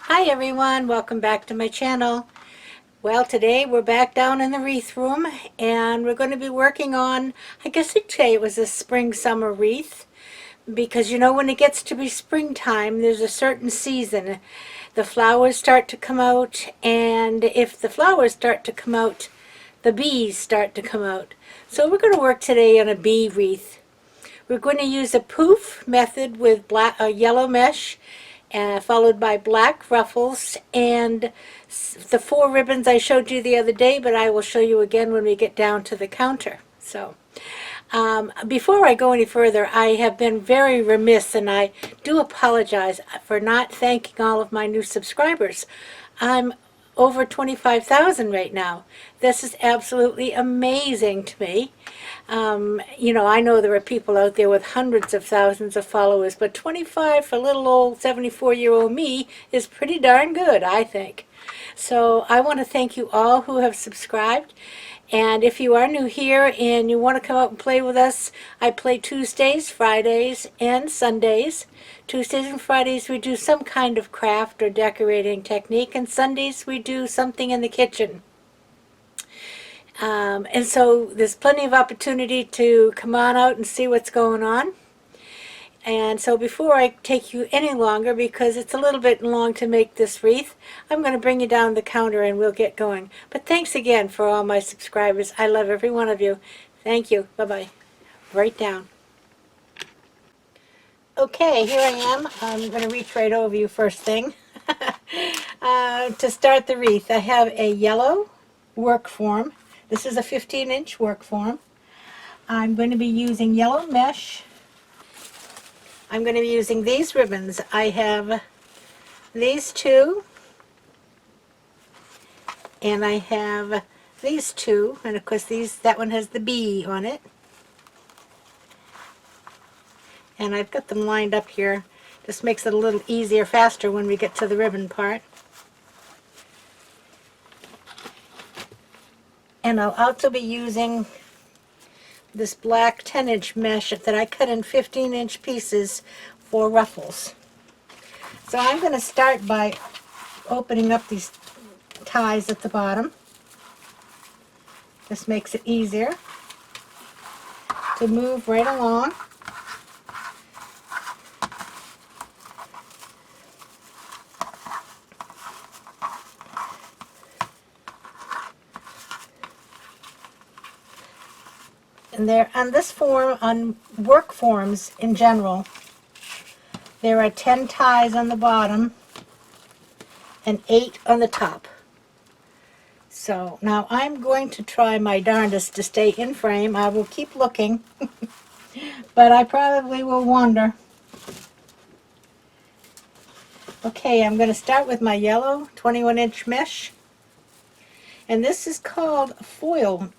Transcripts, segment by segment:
Hi everyone, welcome back to my channel. Well, today we're back down in the wreath room and we're going to be working on, I guess I'd say it was a spring-summer wreath, because you know when it gets to be springtime there's a certain season. The flowers start to come out, and if the flowers start to come out, the bees start to come out. So we're going to work today on a bee wreath. We're going to use a poof method with yellow mesh, followed by black ruffles and the 4 ribbons I showed you the other day, but I will show you again when we get down to the counter. So before I go any further, I have been very remiss, and I do apologize for not thanking all of my new subscribers. I'm over 25,000 right now. This is absolutely amazing to me. You know, I know there are people out there with hundreds of thousands of followers, but 25 for little old 74-year-old me is pretty darn good, I think. So I want to thank you all who have subscribed. And if you are new here and you want to come out and play with us, I play Tuesdays, Fridays, and Sundays. Tuesdays and Fridays we do some kind of craft or decorating technique, and Sundays we do something in the kitchen. And so there's plenty of opportunity to come on out and see what's going on. And so before I take you any longer, because it's a little bit long to make this wreath, I'm going to bring you down the counter and we'll get going. But thanks again for all my subscribers. I love every one of you. Thank you. Bye-bye. Right down. Okay, here I am. I'm going to reach right over you first thing. To start the wreath, I have a yellow work form. This is a 15-inch work form. I'm going to be using yellow mesh. I'm going to be using these ribbons. I have these two, and I have these two, and of course that one has the bee on it. And I've got them lined up here. Just makes it a little easier, faster when we get to the ribbon part. And I'll also be using this black 10-inch mesh that I cut in 15-inch pieces for ruffles. So I'm going to start by opening up these ties at the bottom. This makes it easier to move right along. And there, on this form, on work forms in general, there are 10 ties on the bottom and 8 on the top. So now I'm going to try my darndest to stay in frame. I will keep looking, but I probably will wander. Okay, I'm going to start with my yellow 21-inch mesh, and this is called foil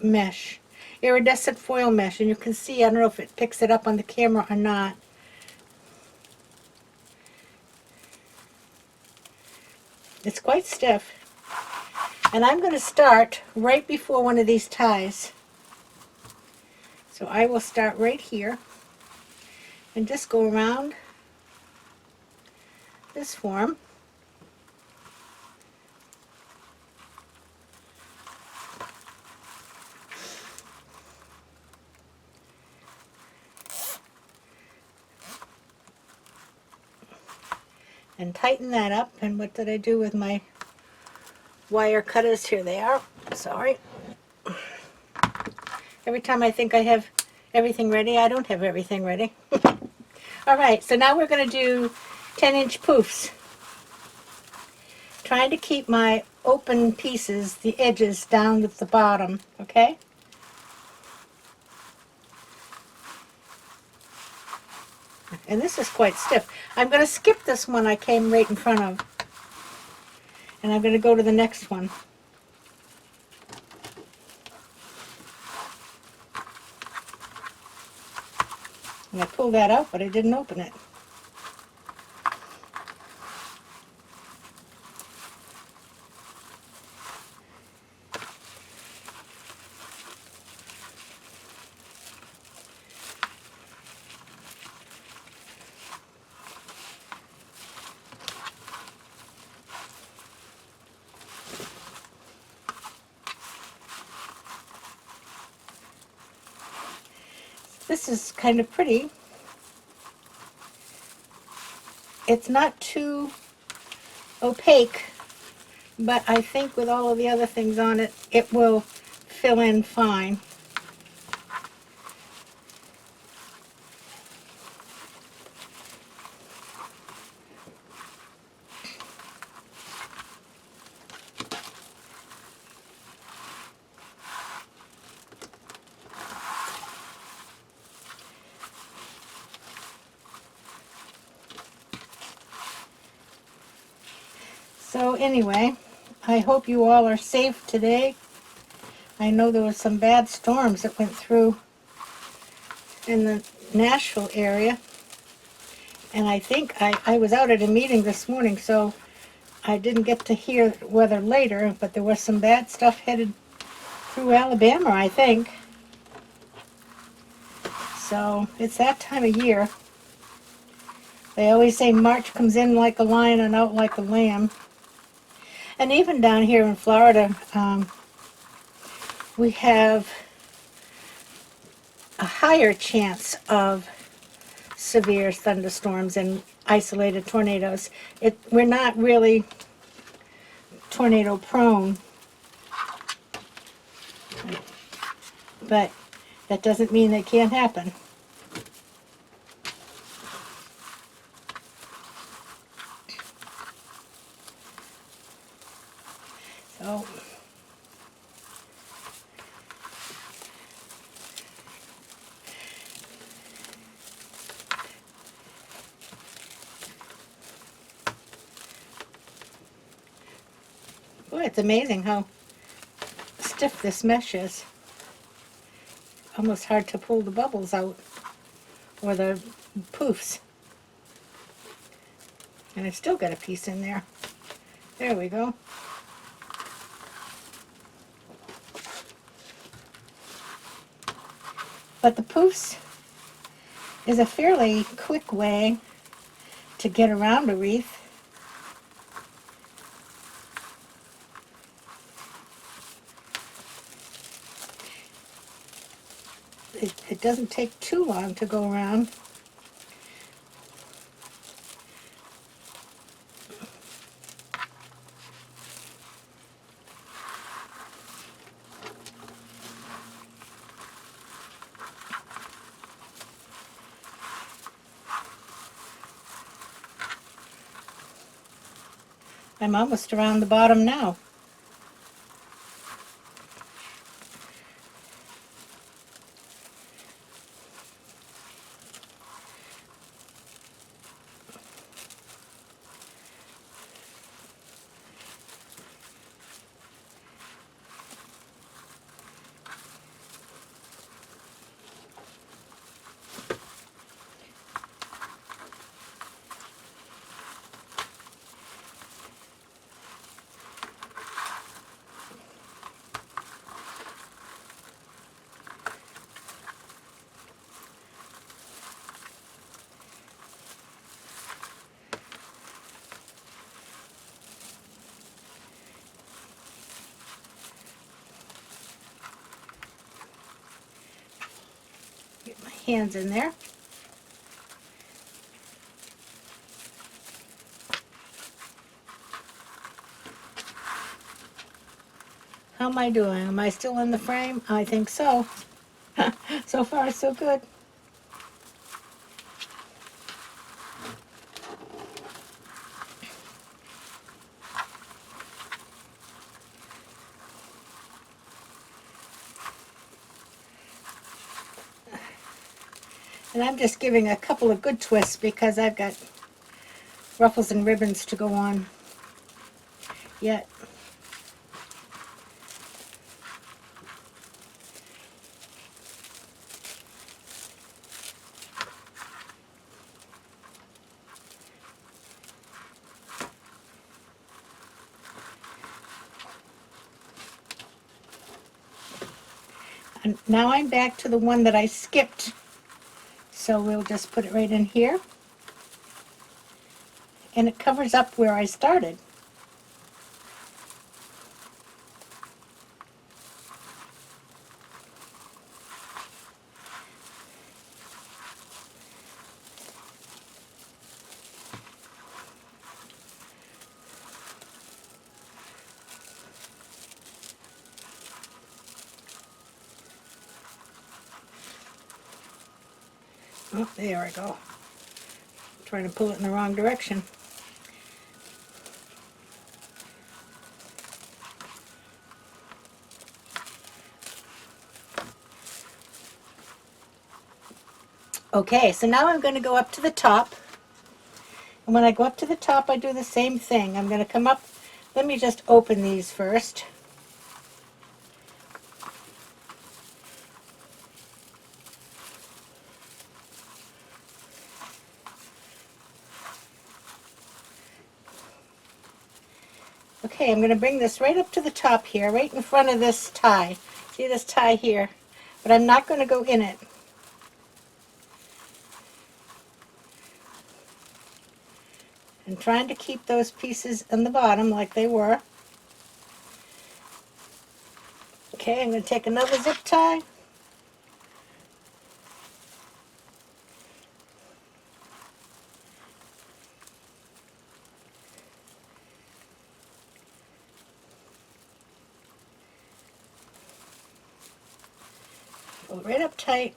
mesh. Iridescent foil mesh, and you can see, I don't know if it picks it up on the camera or not. It's quite stiff. And I'm going to start right before one of these ties. So I will start right here and just go around this form. And tighten that up. And what did I do with my wire cutters? Here they are. Sorry. Every time I think I have everything ready, I don't have everything ready. Alright, so now we're going to do 10-inch poofs. Trying to keep my open pieces, the edges, down at the bottom, okay? And this is quite stiff. I'm going to skip this one I came right in front of. And I'm going to go to the next one. And I pulled that out, but I didn't open it. This is kind of pretty. It's not too opaque, but I think with all of the other things on it, it will fill in fine. So anyway, I hope you all are safe today. I know there were some bad storms that went through in the Nashville area. And I think I was out at a meeting this morning, so I didn't get to hear weather later, but there was some bad stuff headed through Alabama, I think. So it's that time of year. They always say March comes in like a lion and out like a lamb. And even down here in Florida, we have a higher chance of severe thunderstorms and isolated tornadoes. We're not really tornado prone, but that doesn't mean they can't happen. So boy, it's amazing how stiff this mesh is. Almost hard to pull the bubbles out, or the poofs. And I've still got a piece in there. There we go. But the poofs is a fairly quick way to get around a wreath. It doesn't take too long to go around. I'm almost around the bottom now. Get my hands in there. How am I doing? Am I still in the frame? I think so. So far, so good. And I'm just giving a couple of good twists because I've got ruffles and ribbons to go on yet. And now I'm back to the one that I skipped. So we'll just put it right in here. And it covers up where I started. Oh, there I go. I'm trying to pull it in the wrong direction. Okay, so now I'm going to go up to the top. And when I go up to the top, I do the same thing. I'm going to come up. Let me just open these first. Okay, I'm going to bring this right up to the top here, right in front of this tie. See this tie here? But I'm not going to go in it. I'm trying to keep those pieces in the bottom like they were. Okay, I'm going to take another zip tie. Pull right up tight.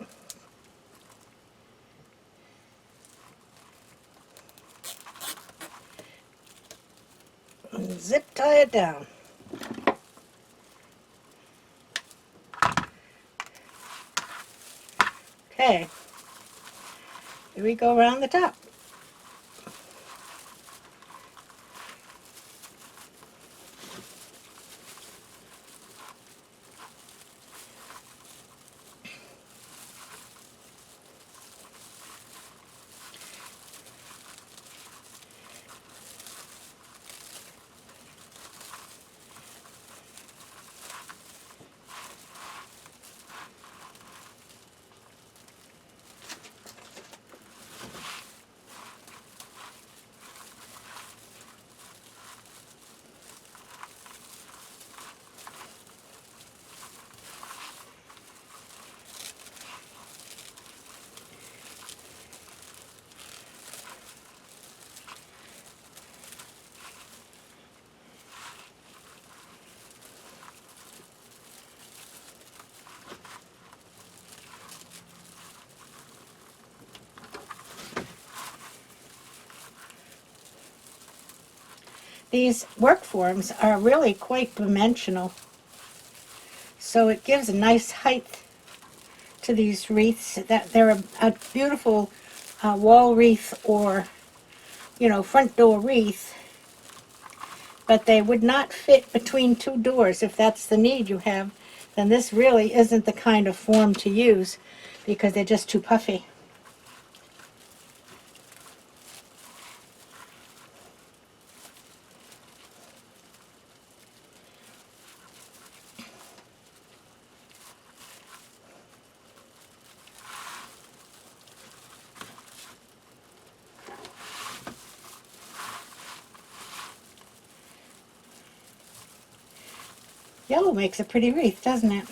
And zip tie it down. Okay, here we go around the top. These work forms are really quite dimensional, so it gives a nice height to these wreaths. That they're a beautiful wall wreath or, you know, front door wreath, but they would not fit between two doors. If that's the need you have, then this really isn't the kind of form to use because they're just too puffy. Yellow makes a pretty wreath, doesn't it?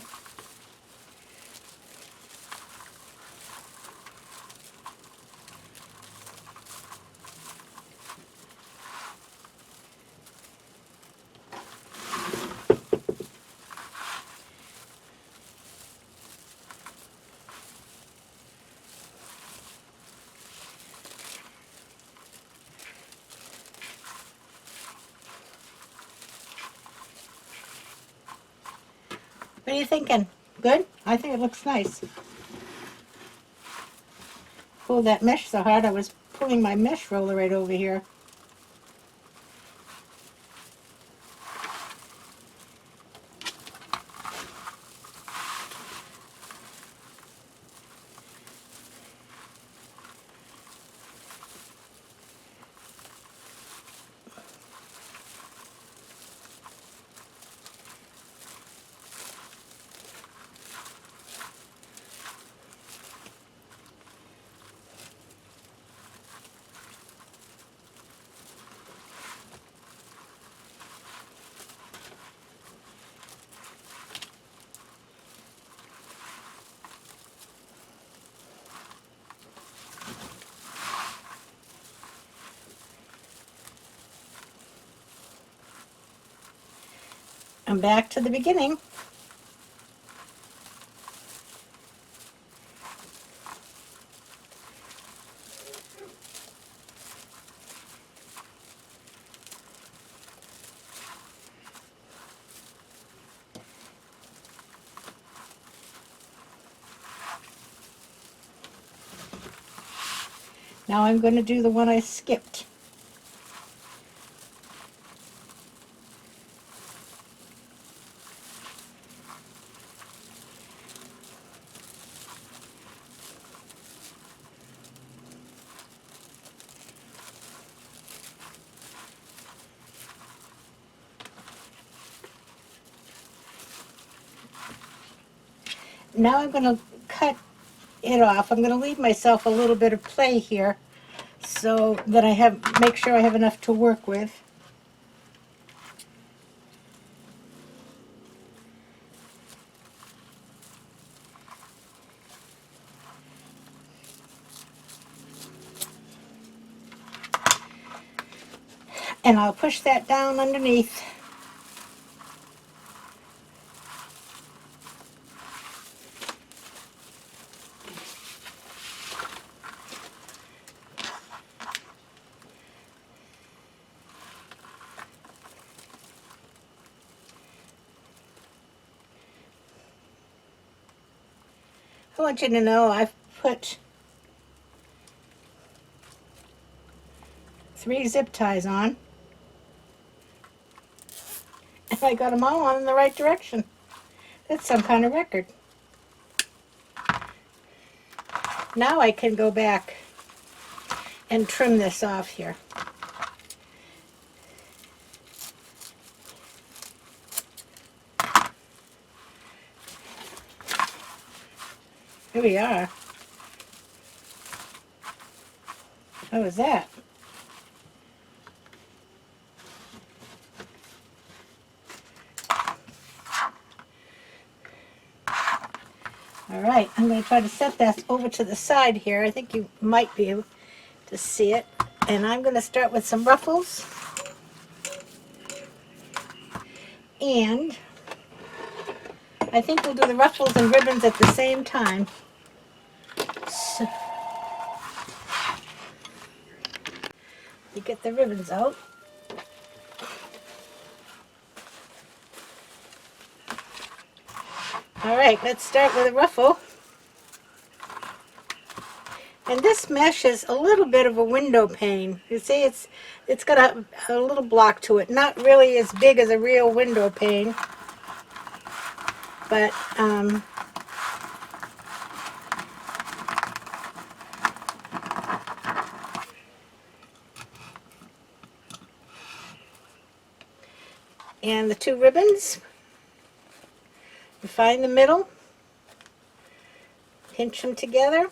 What are you thinking? Good? I think it looks nice. Pulled that mesh so hard I was pulling my mesh roller right over here. I'm back to the beginning. Now I'm going to do the one I skipped. Now I'm going to cut it off. I'm going to leave myself a little bit of play here so that make sure I have enough to work with. And I'll push that down underneath. I want you to know I've put 3 zip ties on, and I got them all on in the right direction. That's some kind of record. Now I can go back and trim this off here. Here we are. How was that? All right, I'm going to try to set that over to the side here. I think you might be able to see it. And I'm going to start with some ruffles. And I think we'll do the ruffles and ribbons at the same time. So you get the ribbons out. All right, let's start with a ruffle. And this mesh is a little bit of a window pane. You see, it's got a little block to it. Not really as big as a real window pane, but and the 2 ribbons, you find the middle, pinch them together,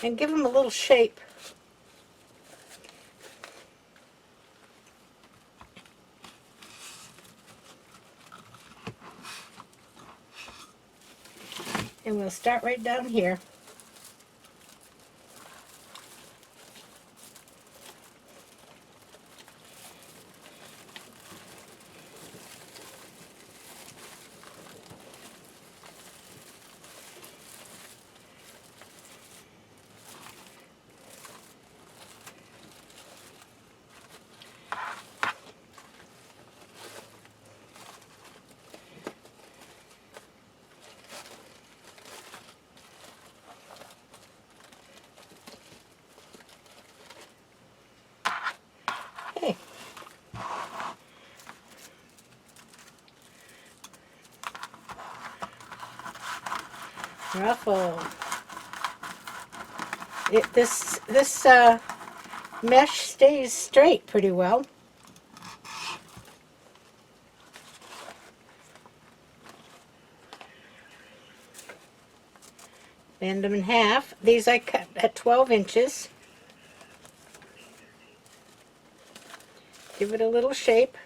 and give them a little shape. And we'll start right down here. Okay. Ruffle. This mesh stays straight pretty well. Bend them in half. These I cut at 12 inches. Give it a little shape.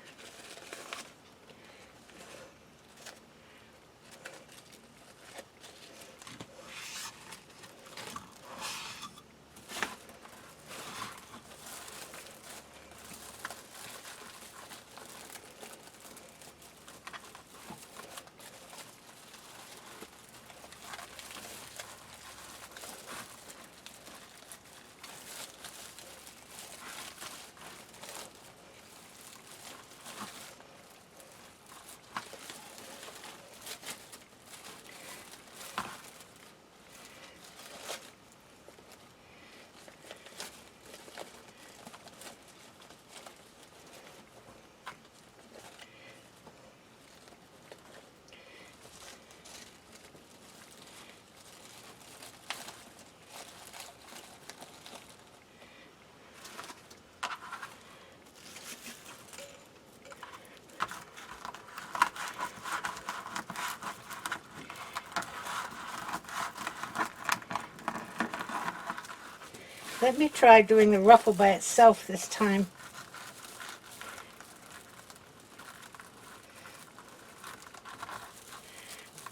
Let me try doing the ruffle by itself this time.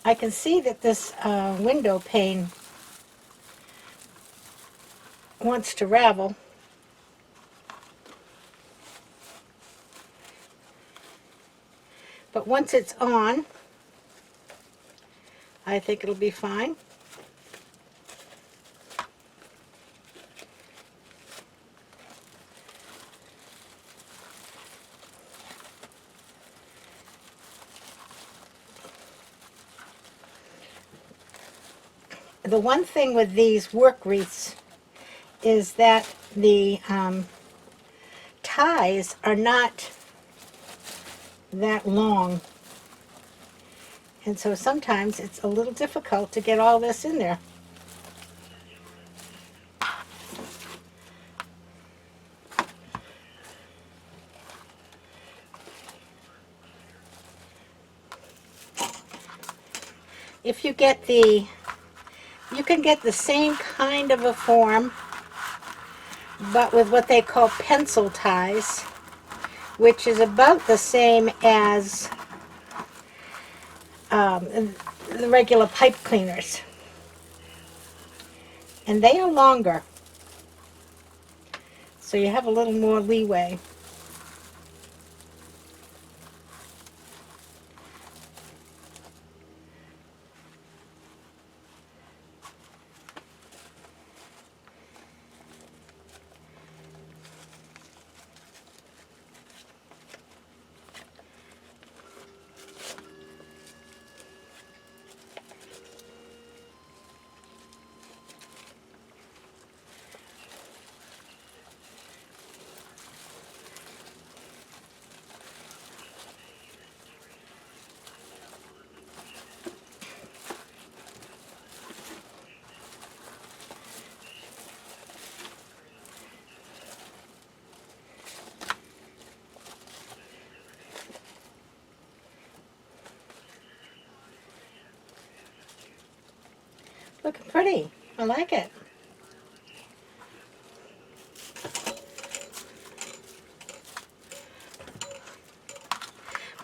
I can see that this window pane wants to ravel. But once it's on, I think it'll be fine. The one thing with these work wreaths is that the ties are not that long. And so sometimes it's a little difficult to get all this in there. If you get the, you can get the same kind of a form, but with what they call pencil ties, which is about the same as the regular pipe cleaners. And they are longer, so you have a little more leeway. Looking pretty. I like it.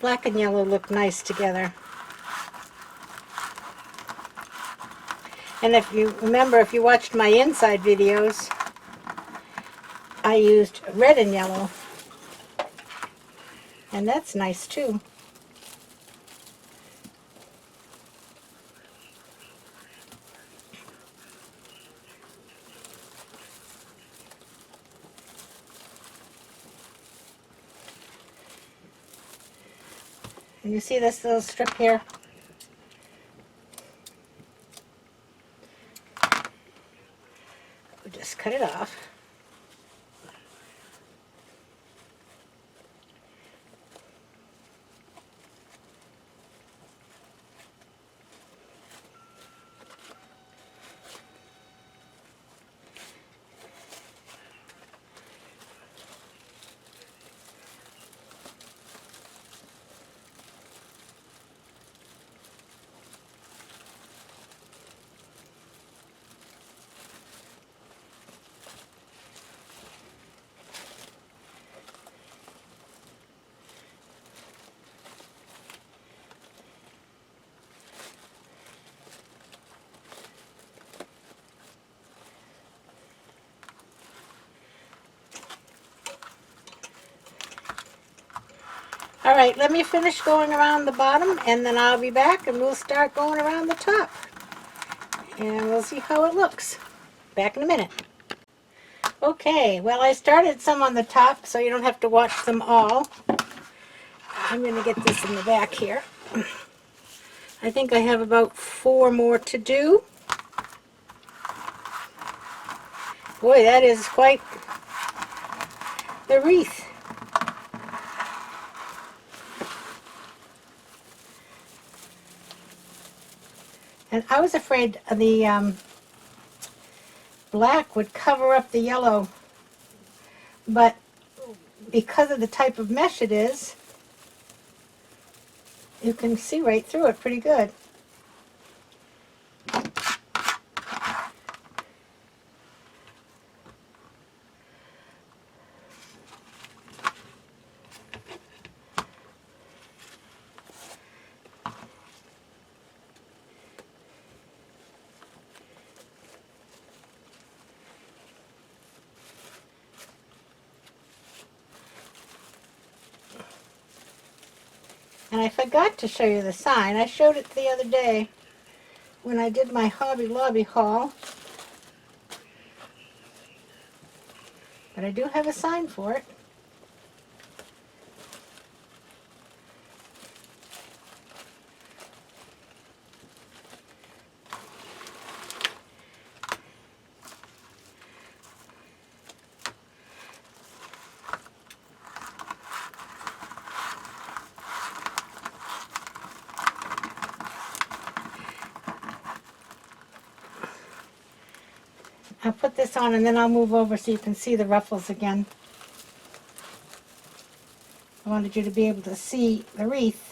Black and yellow look nice together. And if you remember, if you watched my inside videos, I used red and yellow. And that's nice too. And you see this little strip here? We'll just cut it off. All right, let me finish going around the bottom and then I'll be back and we'll start going around the top. And we'll see how it looks. Back in a minute. Okay, well I started some on the top so you don't have to watch them all. I'm going to get this in the back here. I think I have about 4 more to do. Boy, that is quite the wreath. And I was afraid the black would cover up the yellow, but because of the type of mesh it is, you can see right through it pretty good. And I forgot to show you the sign. I showed it the other day when I did my Hobby Lobby haul. But I do have a sign for it. I'll put this on and then I'll move over so you can see the ruffles again. I wanted you to be able to see the wreath.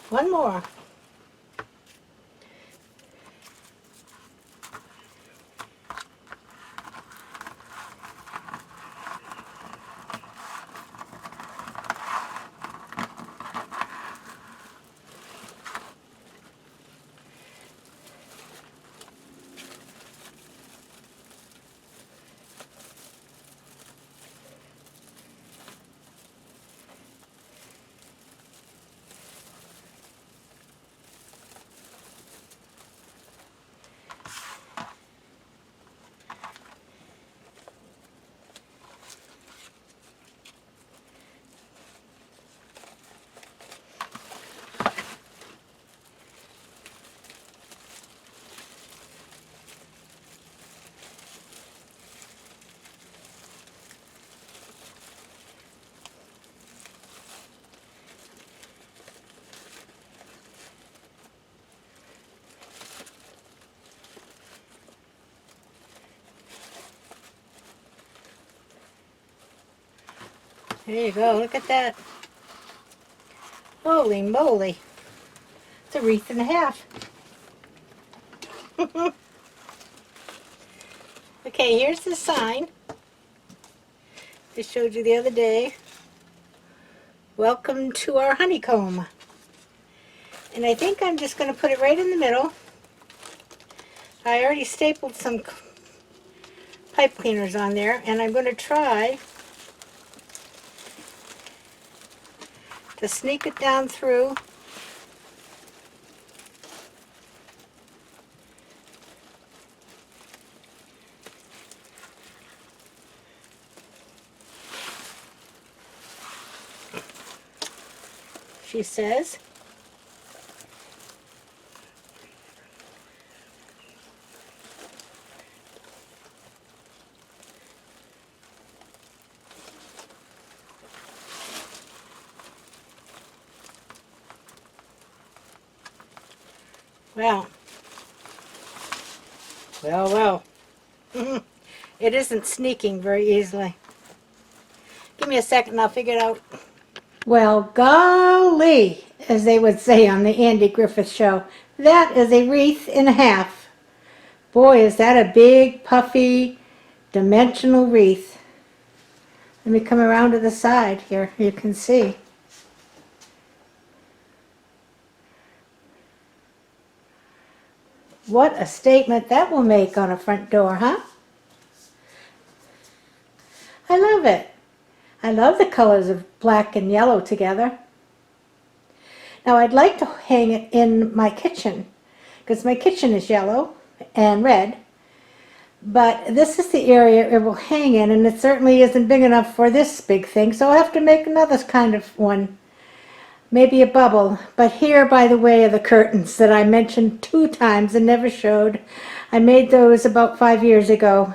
One more. There you go, look at that. Holy moly. It's a wreath and a half. Okay, here's the sign I showed you the other day. Welcome to our honeycomb. And I think I'm just going to put it right in the middle. I already stapled some pipe cleaners on there, and I'm going to try to sneak it down through. She says. Well, well. It isn't sneaking very easily. Give me a second and I'll figure it out. Well, golly, as they would say on the Andy Griffith Show, that is a wreath and a half. Boy, is that a big, puffy, dimensional wreath. Let me come around to the side here. You can see. What a statement that will make on a front door, huh? I love it. I love the colors of black and yellow together. Now I'd like to hang it in my kitchen because my kitchen is yellow and red. But this is the area it will hang in, and it certainly isn't big enough for this big thing, so I'll have to make another kind of one. Maybe a bubble. But here, by the way, are the curtains that I mentioned 2 times and never showed. I made those about 5 years ago.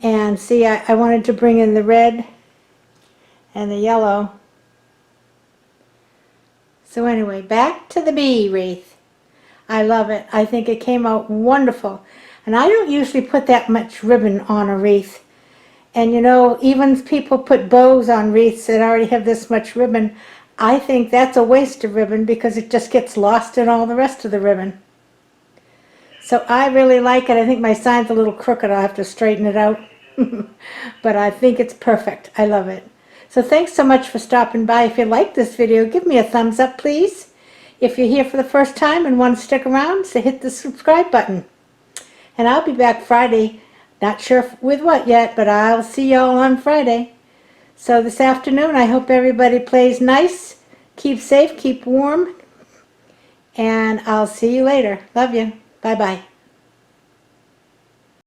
And see, I wanted to bring in the red and the yellow. So anyway, back to the bee wreath. I love it. I think it came out wonderful. And I don't usually put that much ribbon on a wreath. And you know, even people put bows on wreaths that already have this much ribbon. I think that's a waste of ribbon because it just gets lost in all the rest of the ribbon. So I really like it. I think my sign's a little crooked. I'll have to straighten it out. But I think it's perfect. I love it. So thanks so much for stopping by. If you like this video, give me a thumbs up, please. If you're here for the first time and want to stick around, so hit the subscribe button. And I'll be back Friday. Not sure with what yet, but I'll see y'all on Friday. So this afternoon, I hope everybody plays nice, keep safe, keep warm, and I'll see you later. Love you. Bye-bye.